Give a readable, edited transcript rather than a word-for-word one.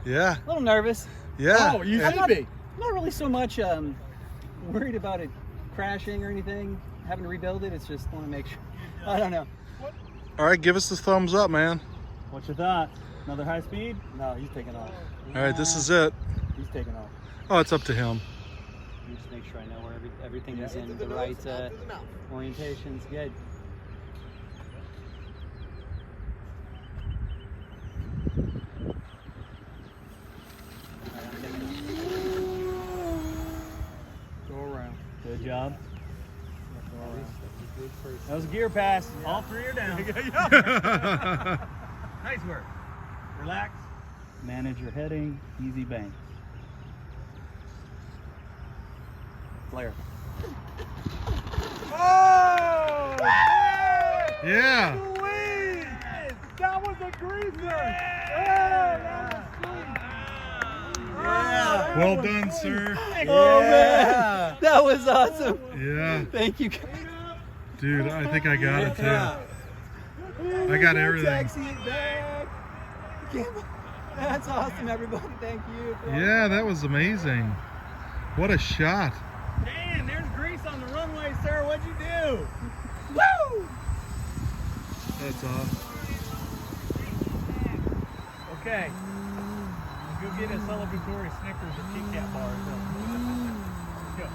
Yeah. A little nervous. Yeah. Oh, you Yeah. should be. Not really so much worried about it crashing or anything, having to rebuild it. It's just want to make sure. I don't know. All right, give us the thumbs up, man. What's your thought? Another high speed? No, he's taking off. All right, this is it. He's taking off. Oh, it's up to him. Let me just make sure I know where everything is in the right orientations. Good. Go around. Good job. Go around. That was a gear pass. All three are down. Nice work. Relax. Manage your heading. Easy bank. Flare. Oh! Yeah. Sweet! That was a greaser! Yeah. Well done, sir. Oh man, that was awesome. Yeah. Thank you. Dude, I think I got it too. I got everything. Taxi it back. That's awesome, everybody. Thank you. Yeah, that was amazing. What a shot. Man, there's grease on the runway, sir. What'd you do? Woo! That's awesome. Okay. Go get a celebratory Snickers or Kit Kat bar. Let's go.